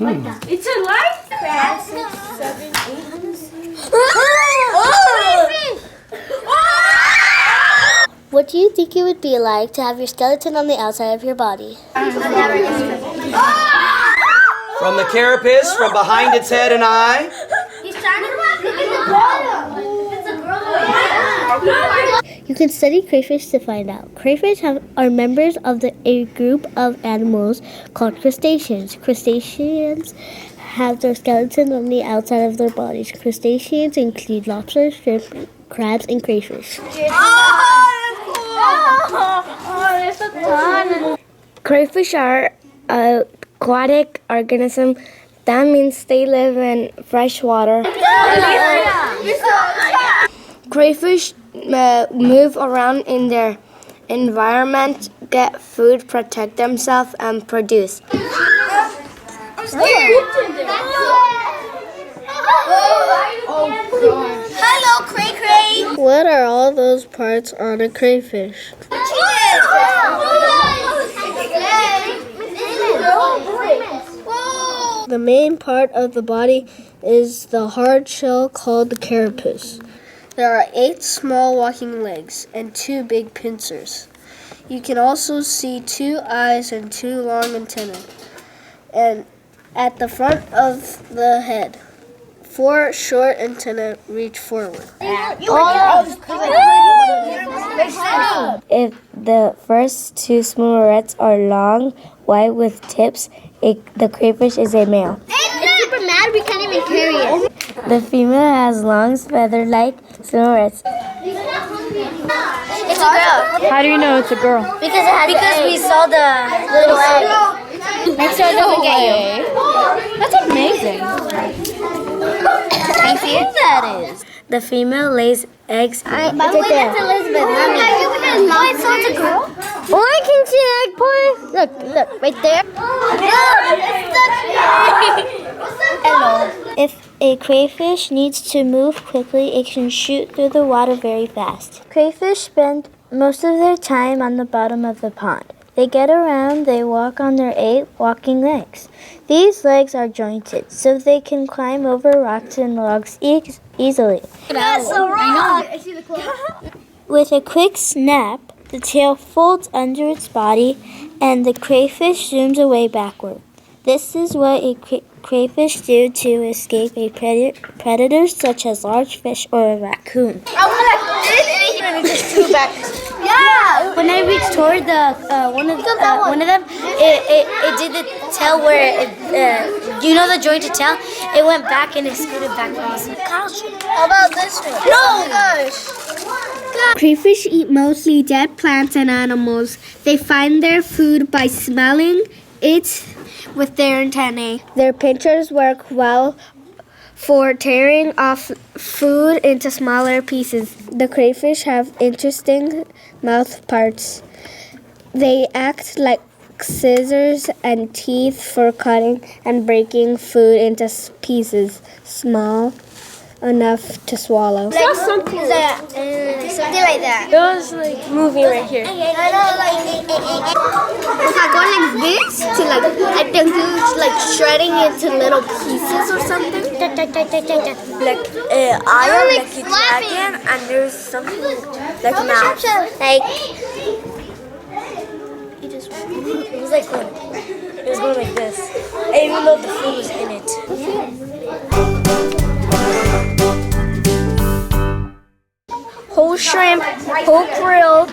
It's a light crab. 6, 7, 8. What do you think it would be like to have your skeleton on the outside of your body? From the carapace, from behind its head and eye. He's trying to walk in the bottom. It's a girl. You can study crayfish to find out. Crayfish are members of a group of animals called crustaceans. Crustaceans have their skeleton on the outside of their bodies. Crustaceans include lobsters, shrimp, crabs, and crayfish. There's a ton. Crayfish are aquatic organisms. That means they live in fresh water. Crayfish move around in their environment, get food, protect themselves, and produce. Hello, Cray Cray. What are all those parts on a crayfish? The main part of the body is the hard shell called the carapace. There are 8 small walking legs and 2 big pincers. You can also see 2 eyes and 2 long antennae. And at the front of the head, 4 short antennae reach forward. If the first 2 small reds are long, white with tips, the crayfish is a male. It's super mad we can't even carry it. The female has long, feather-like small reds. It's a girl. How do you know it's a girl? Because we saw the little egg. Make sure it doesn't get you. That's amazing. Can you see it? That is. The female lays eggs. By the way, that's Elizabeth. So it's a girl? Oh, I can see an egg, boy. Look, right there. Hello. If a crayfish needs to move quickly, it can shoot through the water very fast. Crayfish spend most of their time on the bottom of the pond. They get around, they walk on their 8 walking legs. These legs are jointed, so they can climb over rocks and logs easily. That's a rock. With a quick snap, the tail folds under its body, and the crayfish zooms away backward. This is what a crayfish do to escape a predator such as large fish or a raccoon. Yeah. When I reached toward one of them, it did the tail where you know the jointed tail. It went back and it scooted back. How about this one? No! Gosh. Crayfish eat mostly dead plants and animals. They find their food by smelling it with their antennae. Their pincers work well for tearing off food into smaller pieces. The crayfish have interesting mouth parts. They act like scissors and teeth for cutting and breaking food into pieces small enough to swallow. Like something like that. It was like moving right here. If I go like this to I think it's like shredding into little pieces or something. Like iron, like a dragon, and there's something like a mouse. Like It was like going. It was going like this, even though the food was in it. Whole shrimp, whole krill,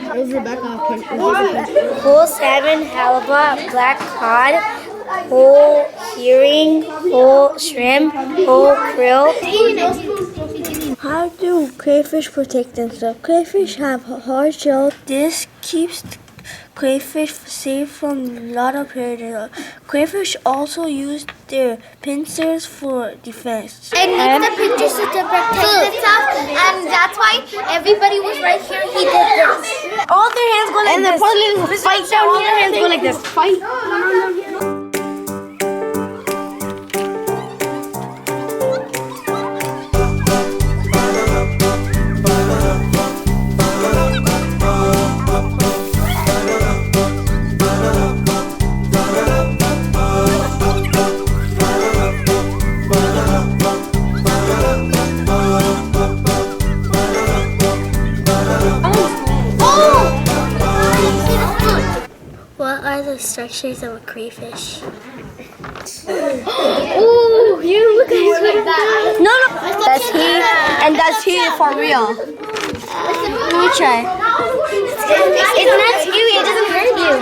whole salmon, halibut, black cod, whole herring, whole shrimp, whole krill. How do crayfish protect themselves? Crayfish have a hard shell. This keeps crayfish safe from a lot of predators. Crayfish also use their pincers for defense. it needs the pincers to protect itself, and that's why everybody was right here. He did this. All their hands go like this. And the fight down All their hands go like this. Fight. pictures of a crayfish. Oh, you look at his like that. No. That's he, and that's he for real. Let me try. It's not scary. It doesn't hurt you.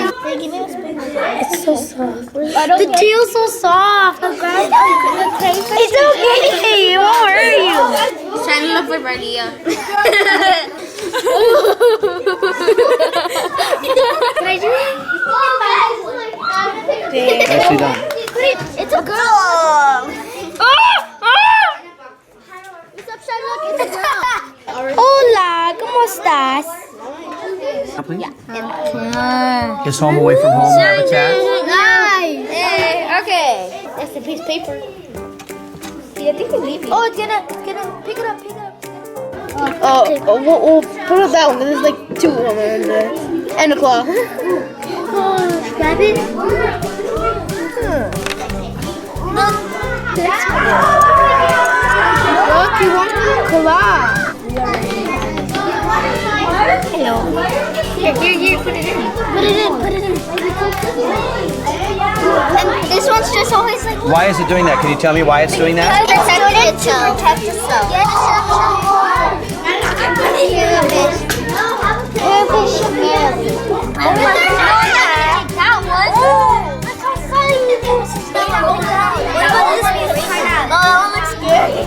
It's so soft. The tail's so soft. It's okay. It won't hurt you. Trying to look for Maria. Can I do it? Nicely done. It's a girl. What's up, Charlotte? It's a girl. Hola, ¿cómo estás? Is home away from home habitat? Nice. Okay. That's a piece of paper. Yeah, I think we leave it. Oh, it's gonna pick it up. We'll put it down. There's like 2 of them in there. And a claw. Grab it. Look, you want the claw. Hello. Here, put it in. And this one's just always like. Why is it doing that? Can you tell me why it's doing that? Protect itself. That one. Look how funny this is. What about this piece? Oh, that one looks scary.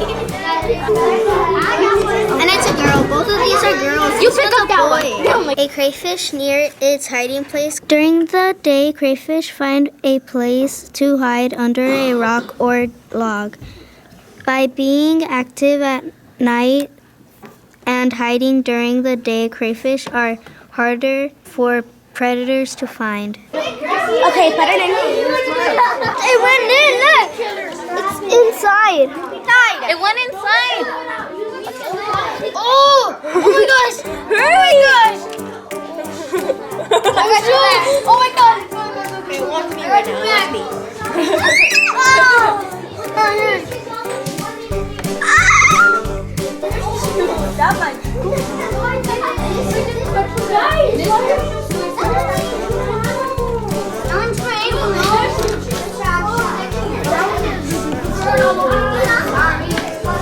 And it's a girl. Both of these are girls. You pick up that one. A crayfish near its hiding place. During the day, crayfish find a place to hide under a rock or log. By being active at night and hiding during the day, crayfish are harder for predators to find. Okay, put it in. It went in, look! It's inside. It went inside. Oh my gosh! Oh my god! Okay, watch me right now. Watch me.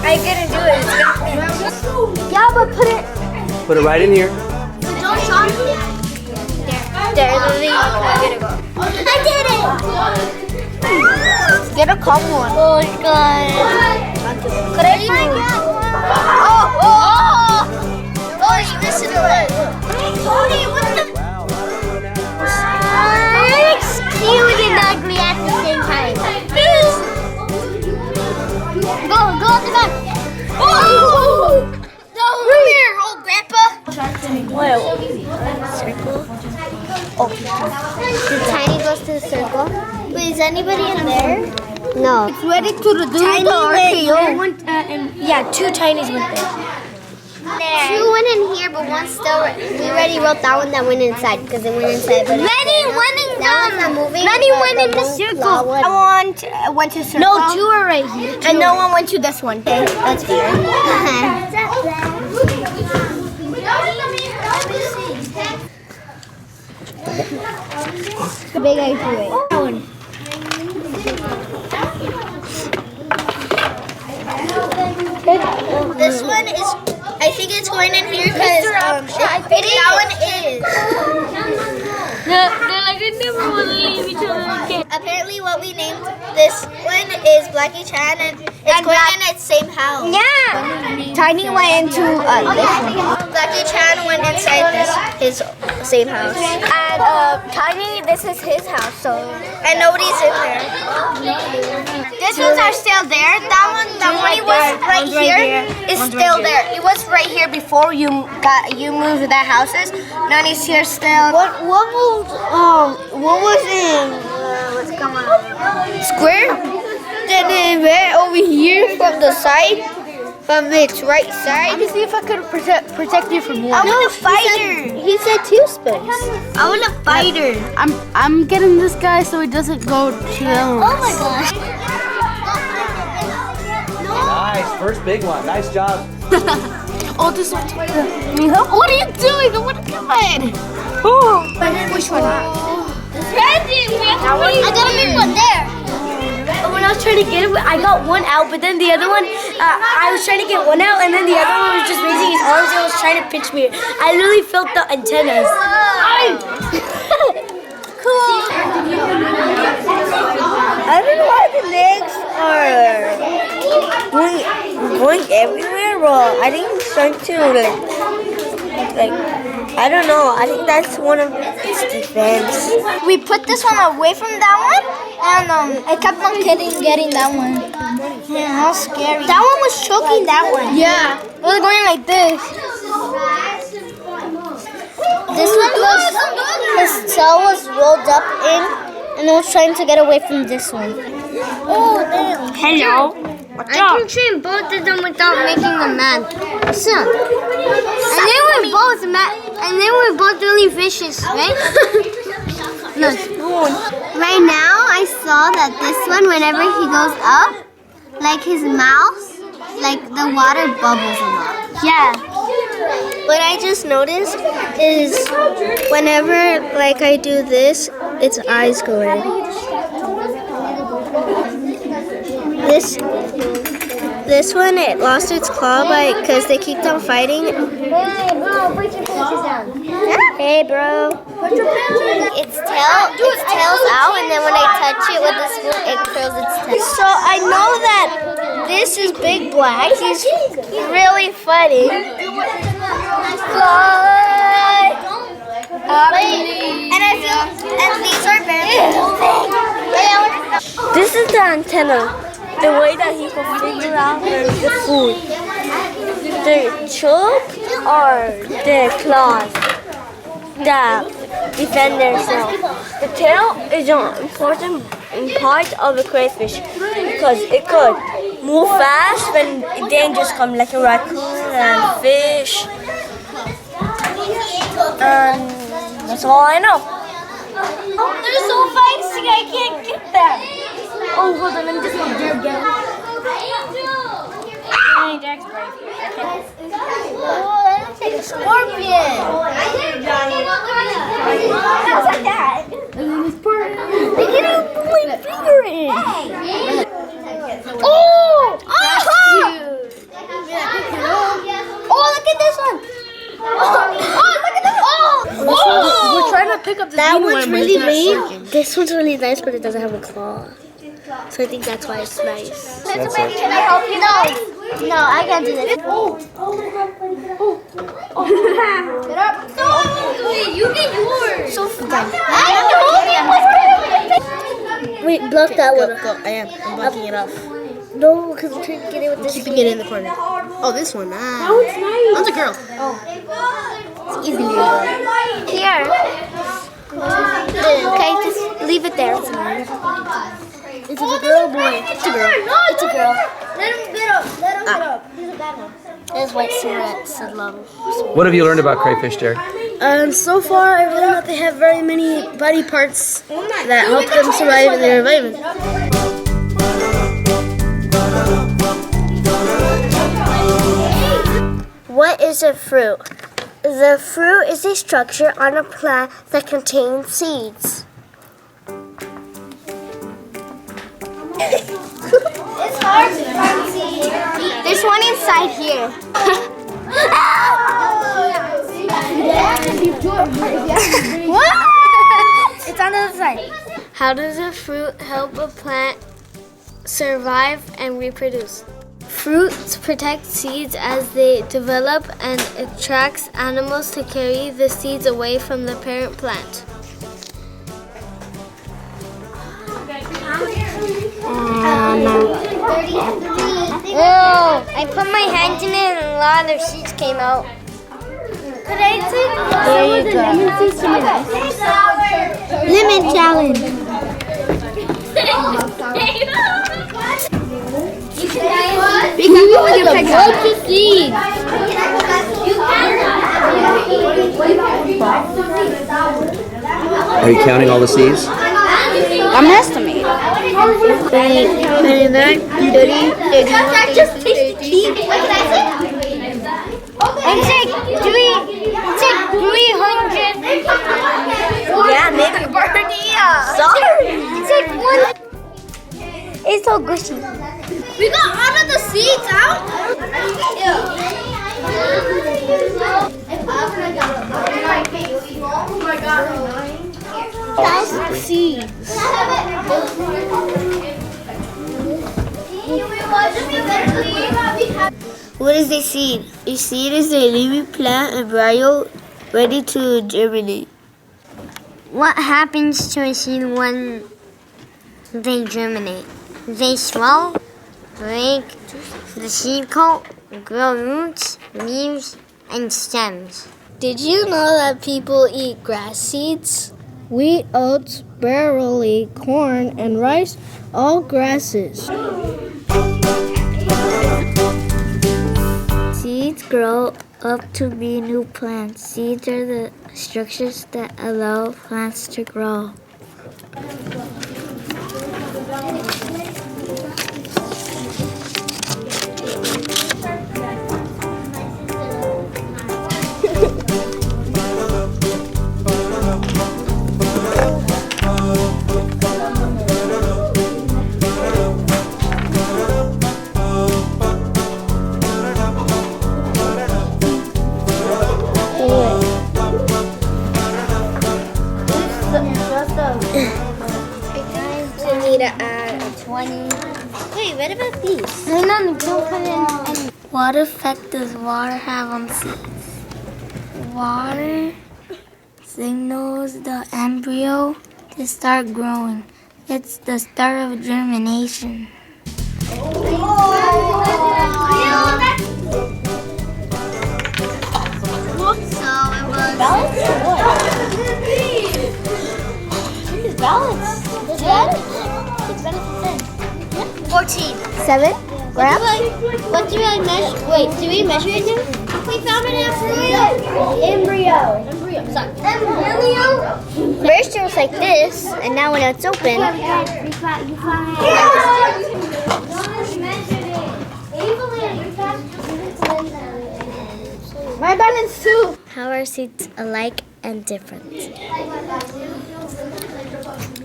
I couldn't do it. Yeah, but put it. Put it right in here. Don't shock me. There, Lily. I did it! Get a calm one. Oh my god. Could I do it? Oh, this is good. Tony, what the? It's cute and ugly at the same time. Go at the back. Oh! No, come here, old grandpa. Circle. Oh. The tiny goes to the circle. Wait, is anybody in there? No. It's ready to do the RKO. Yeah, 2 tinies went there. 2 went in here, but one still. We already wrote that one that went inside because it went inside. But Lenny went in that one's not moving. Lenny went in the circle. I went to circle. No, 2 are right here. And no one went to this one. Okay, that's fair. Big eye to it. This one is, I think it's going in here because that one is. They're like, I never want to leave each other again. Apparently what we named this one is Blackie Chan and it's going in its same house. Yeah. Tiny went into this one. Blackie Chan went inside his same house. And Tiny, this is his house, so. And nobody's in there. These ones are still there. That one was right here. Is still there. It was right here before you moved the houses. Now it's here still. What was in? What's going on? Square? Then it went over here from the side, from its right side. Let me see if I could protect you from one. I want a fighter. He said 2 spins. I want a fighter. I'm getting this guy so he doesn't go to them. Oh my gosh. Nice. First big one. Nice job. Oh, this one's me help. What are you doing? I want to come in. Oh, which one? I got a big one there. When I was trying to get it, I got one out, but then the other one, I was trying to get one out, and then the other one was just raising his arms and was trying to pinch me. I literally felt the antennas. Cool. I don't know why the legs are going everywhere. Well, I think it's trying to like I don't know. I think that's one of its defense. We put this one away from that one, and it kept on getting that one. Yeah, how scary. That one was choking that one. Yeah, it was going like this. This one his tail was rolled up in, and it was trying to get away from this one. Oh, damn. Hello. I can train both of them without making them mad. Listen. And they were both mad, and they were both really vicious, right? Look. Right now, I saw that this one, whenever he goes up, like his mouth, like the water bubbles a lot. Yeah. What I just noticed is whenever like I do this, its eyes go in. This one, it lost its claw because they keep on fighting. Hey, bro, put your pinches down. Hey, bro. Its tail's out, and then when I touch it with the spoon, it curls its tail. So I know that this is Big Black. He's really funny. And I feel, and these are very This is the antenna. The way that he can figure out the food. The choke or the claws that defend themselves. The tail is an important part of the crayfish because it could move fast when dangers come, like a raccoon and fish. And that's all I know. They're so feisty, I can't get them. Oh, hold on, let me just go there again. Oh, that looks like a scorpion. How's like that? They can't put my finger in. Oh! Oh, look at this one. Oh, look at this. Oh! We're trying to pick up the That green one's one, but really it's not mean. working. This one's really nice, but it doesn't have a claw. So I think that's why it's nice. Can I help you? No, I can't do this. Get up. No, you get yours. So Wait, block that one. Go. I am. I'm blocking it off. No, because I'm trying to get it with this. Keeping it in the corner. Oh, this one. Ah. Oh, it's nice. That's a girl. Oh. It's easily a girl. Here. Okay, just leave it there. It's a girl, boy. It's a girl. It's a girl. Let him get up. Let him get up. He's a bad one. There's white cigarettes and level. What have you learned about crayfish, Jared? So far, I learned that they have very many body parts that help them survive in their environment. What is a fruit? The fruit is a structure on a plant that contains seeds. It's hard to see. There's one inside here. What? It's on the other side. How does a fruit help a plant survive and reproduce? Fruits protect seeds as they develop and attracts animals to carry the seeds away from the parent plant. I put my hands in it and a lot of seeds came out. Could I take There you go. Lemon challenge. Be careful with your picture. Are you counting all the seeds? I'm estimating. 29, 30, Just take the key. What did I say? And take 300. Yeah, maybe tortilla. Sorry. It's like one. It's so gushy. We got all of the seeds out. Oh my god. Seeds. What is a seed? A seed is a living plant embryo ready to germinate. What happens to a seed when they germinate? They swell, break the seed coat, grow roots, leaves, and stems. Did you know that people eat grass seeds? Wheat, oats, barley, corn, and rice, all grasses. Seeds grow up to be new plants. Seeds are the structures that allow plants to grow. We need to add a 20. Wait, what about these? No, don't put it in. What effect does water have on seeds? Water signals the embryo to start growing. It's the start of germination. Balance or what? This is balance. There's balance. It's balance 14. 7 grams? What do I measure? Wait, do we measure it now? We found an embryo. Sorry. Embryo? First it was like this, and now when it's open, My balance too. how are seeds alike and different?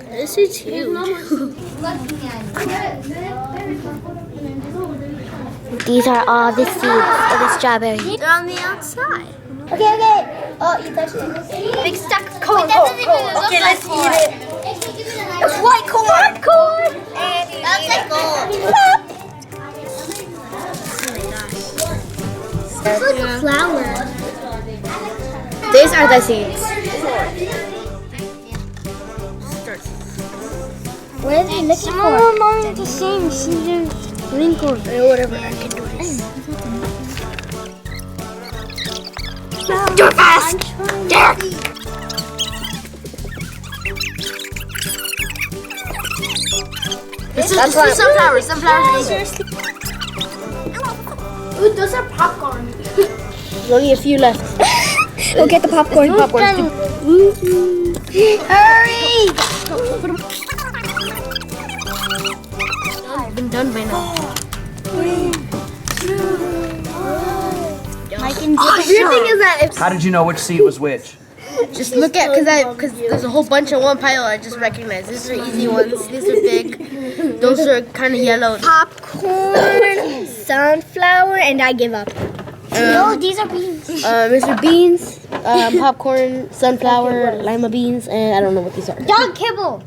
This is huge. These are all the seeds of the strawberry. They're on the outside. Okay. Oh, you touched it. Big stack of corn. Okay, let's eat it. It's white corn. White corn. That's like gold. It's like a flower. These are the seeds. What are they looking Some of them aren't the same. Seeds are wrinkled. Whatever, I can do this. Do it fast! This is sunflowers. Sunflowers are easy. Ooh, those are popcorn. There's only a few left. We'll get the popcorn. Hurry! I've been done by now. The weird thing is that How did you know which seed was which? Just look at, because there's a whole bunch in one pile I just recognize. These are easy ones. These are big. Those are kind of yellow. Popcorn, sunflower, and I give up. no, these are beans. Mr. Beans, popcorn, sunflower, lima beans, and I don't know what these are. Dog kibble.